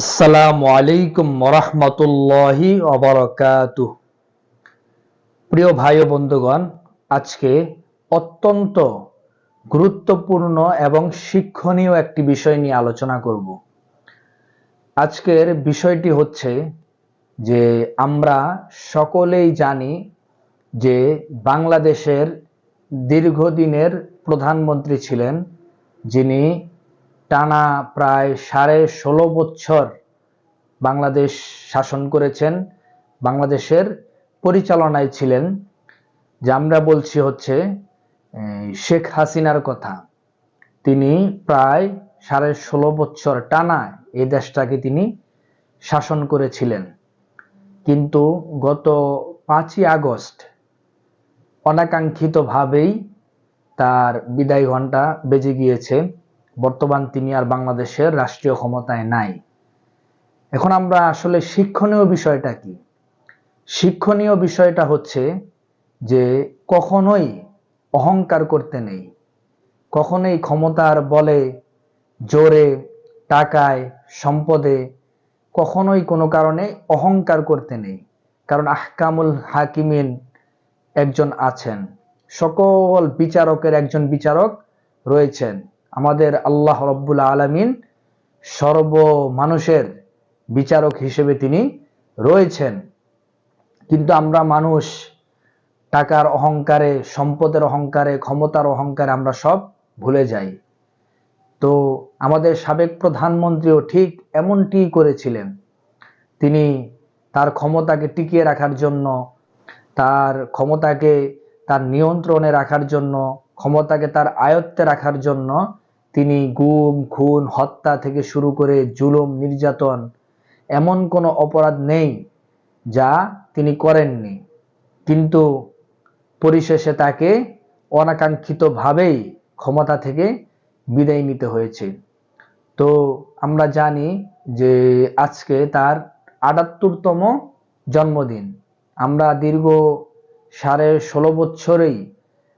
আসসালামু আলাইকুম ওরহমতুল্লাহি ওয়াবারাকাতুহ। প্রিয় ভাই ও বন্ধুগণ, আজকে অত্যন্ত গুরুত্বপূর্ণ এবং শিক্ষণীয় একটি বিষয় নিয়ে আলোচনা করব। আজকের বিষয়টি হচ্ছে যে আমরা সকলেই জানি যে বাংলাদেশের দীর্ঘদিনের প্রধানমন্ত্রী ছিলেন, যিনি টানা প্রায় 16.5 বছর বাংলাদেশ শাসন করেছেন, বাংলাদেশের পরিচালনায় ছিলেন, যে আমরা বলছি হচ্ছে শেখ হাসিনার কথা। তিনি প্রায় 16.5 বছর টানা এই দেশটাকে তিনি শাসন করেছিলেন। কিন্তু গত 5ই আগস্ট অনাকাঙ্ক্ষিতভাবেই তার বিদায় ঘণ্টা বেজে গিয়েছে। বর্তমান তিনি আর বাংলাদেশের রাষ্ট্রীয় ক্ষমতায় নাই। এখন আমরা আসলে শিক্ষণীয় বিষয়টা কি? শিক্ষণীয় বিষয়টা হচ্ছে যে কখনোই অহংকার করতে নেই, কখনোই ক্ষমতার বলে, জোরে, টাকায়, সম্পদে কখনোই কোনো কারণে অহংকার করতে নেই। কারণ আহকামুল হাকিমিন একজন আছেন, সকল বিচারকের একজন বিচারক রয়েছেন। আমাদের আল্লাহ রব্বুল আলামিন সর্ব মানুষের বিচারক হিসেবে তিনি রয়েছেন। কিন্তু আমরা মানুষ টাকার অহংকারে, সম্পদের অহংকারে, ক্ষমতার অহংকারে আমরা সব ভুলে যাই। তো আমাদের সাবেক প্রধানমন্ত্রীও ঠিক এমনটি করেছিলেন। তিনি তার ক্ষমতাকে টিকিয়ে রাখার জন্য, তার ক্ষমতাকে তার নিয়ন্ত্রণে রাখার জন্য, ক্ষমতাকে তার আয়ত্তে রাখার জন্য তিনি গুম, খুন, হত্যা থেকে শুরু করে জুলুম, নির্যাতন, এমন কোনো অপরাধ নেই যা তিনি করেননি। কিন্তু পরিশেষে তাকে অনাকাঙ্ক্ষিতভাবেই ক্ষমতা থেকে বিদায় নিতে হয়েছে। তো আমরা জানি যে আজকে তার 78তম জন্মদিন। আমরা দীর্ঘ 16.5 বছরেই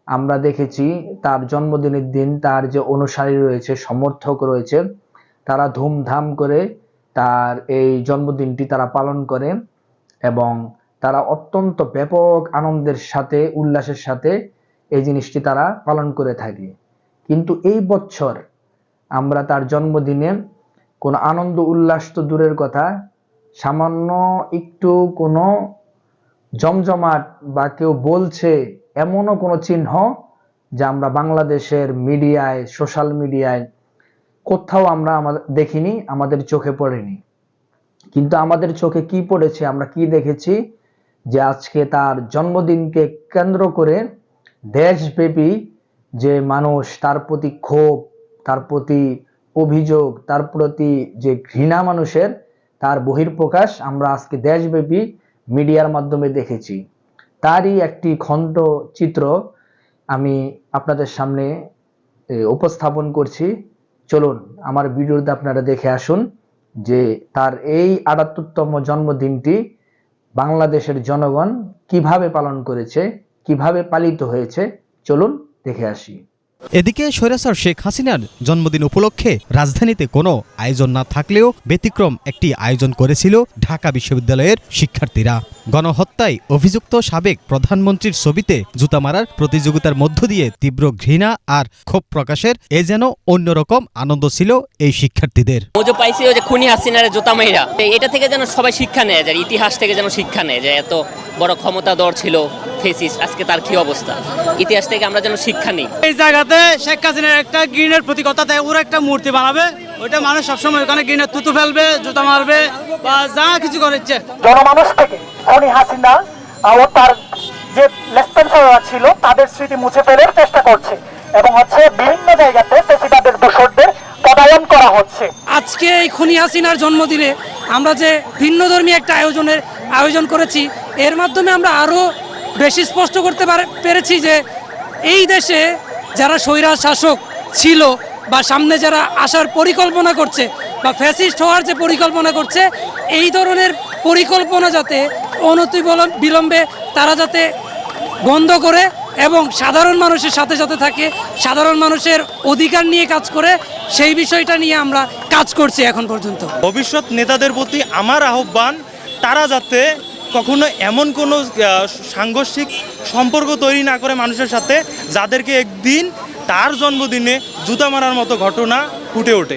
আমরা দেখেছি তার জন্মদিনের দিন তার যে অনুসারী রয়েছে, সমর্থক রয়েছে, তারা ধুমধাম করে তার এই জন্মদিনটি তারা পালন করে এবং তারা অত্যন্ত ব্যাপক আনন্দের সাথে, উল্লাসের সাথে এই জিনিসটি তারা পালন করে থাকে। কিন্তু এই বছর আমরা তার জন্মদিনে কোনো আনন্দ উল্লাস তো দূরের কথা, সামান্য একটু কোনো জমজমাট বা কেউ বলছে এমনও কোনো চিহ্ন যা আমরা বাংলাদেশের মিডিয়ায়, সোশ্যাল মিডিয়ায় কোথাও আমরা দেখিনি, আমাদের চোখে পড়েনি। কিন্তু আমাদের চোখে কি পড়েছে, আমরা কি দেখেছি, যে আজকে তার জন্মদিনকে কেন্দ্র করে দেশব্যাপী যে মানুষ, তার প্রতি ক্ষোভ, তার প্রতি অভিযোগ, তার প্রতি যে ঘৃণা মানুষের, তার বহিঃপ্রকাশ আমরা আজকে দেশব্যাপী মিডিয়ার মাধ্যমে দেখেছি। তারই একটি খণ্ড চিত্র আমি আপনাদের সামনে উপস্থাপন করছি। চলুন আমার ভিডিওতে আপনারা দেখে আসুন যে তার এই 78তম জন্মদিনটি বাংলাদেশের জনগণ কিভাবে পালন করেছে, কিভাবে পালিত হয়েছে। চলুন দেখে আসি। এদিকে স্বৈরাচার শেখ হাসিনার জন্মদিন উপলক্ষে রাজধানীতে কোনো আয়োজন না থাকলেও ব্যতিক্রম একটি আয়োজন করেছিল ঢাকা বিশ্ববিদ্যালয়ের শিক্ষার্থীরা। গণহত্যায় অভিযুক্ত সাবেক প্রধানমন্ত্রীর ছবিতে জুতা মারার প্রতিযোগিতার মধ্য দিয়ে তীব্র ঘৃণা আর ক্ষোভ প্রকাশের এ যেন অন্যরকম আনন্দ ছিল এই শিক্ষার্থীদের। পাইছি ওই যে খুনি হাসিনার জুতা মাইরা, এটা থেকে যেন সবাই শিক্ষা নেয় যায়, ইতিহাস থেকে যেন শিক্ষা নেয় যায়। এত বড় ক্ষমতাধর ছিল ফেসিস্ট, আজকে তার কি অবস্থা, ইতিহাস থেকে আমরা যেন শিক্ষা নিই। এই জায়গাতে শেখ হাসিনার একটা ঘৃণের প্রতীকতা দেয়, ওরা একটা মূর্তি বানাবে, ওইটা মানুষ সবসময় ওখানে ঘৃণের তুতু ফেলবে, জুতা মারবে বা যা কিছু করেছে। জনমানুষ থেকে খুনি হাসিনা ও তার যে লেসপেন্সাররা ছিল তাদের স্মৃতি মুছে ফেলার চেষ্টা করছে এবং বিভিন্ন জায়গাতে ফেসিবাদের দোষরদের পদায়ন করা হচ্ছে। আজকে এই খুনি হাসিনার জন্মদিনে আমরা যে ভিন্নধর্মী একটা আয়োজন করেছি, এর মাধ্যমে আমরা আরো বেশি স্পষ্ট করতে পেরেছি যে এই দেশে যারা স্বৈরাচার শাসক ছিল বা সামনে যারা আসার পরিকল্পনা করছে বা ফ্যাসিস্ট হওয়ার যে পরিকল্পনা করছে, এই ধরনের পরিকল্পনা যাতে অনতিবিলম্বে তারা যাতে বন্ধ করে এবং সাধারণ মানুষের সাথে সাথে থাকে, সাধারণ মানুষের অধিকার নিয়ে কাজ করে, সেই বিষয়টা নিয়ে আমরা কাজ করছি এখন পর্যন্ত। ভবিষ্যৎ নেতাদের প্রতি আমার আহ্বান, তারা যাতে কখনো এমন কোনো সাংঘর্ষিক সম্পর্ক তৈরি না করে মানুষের সাথে, যাদেরকে একদিন তার জন্মদিনে জুতা মারার মতো ঘটনা ফুটে ওঠে।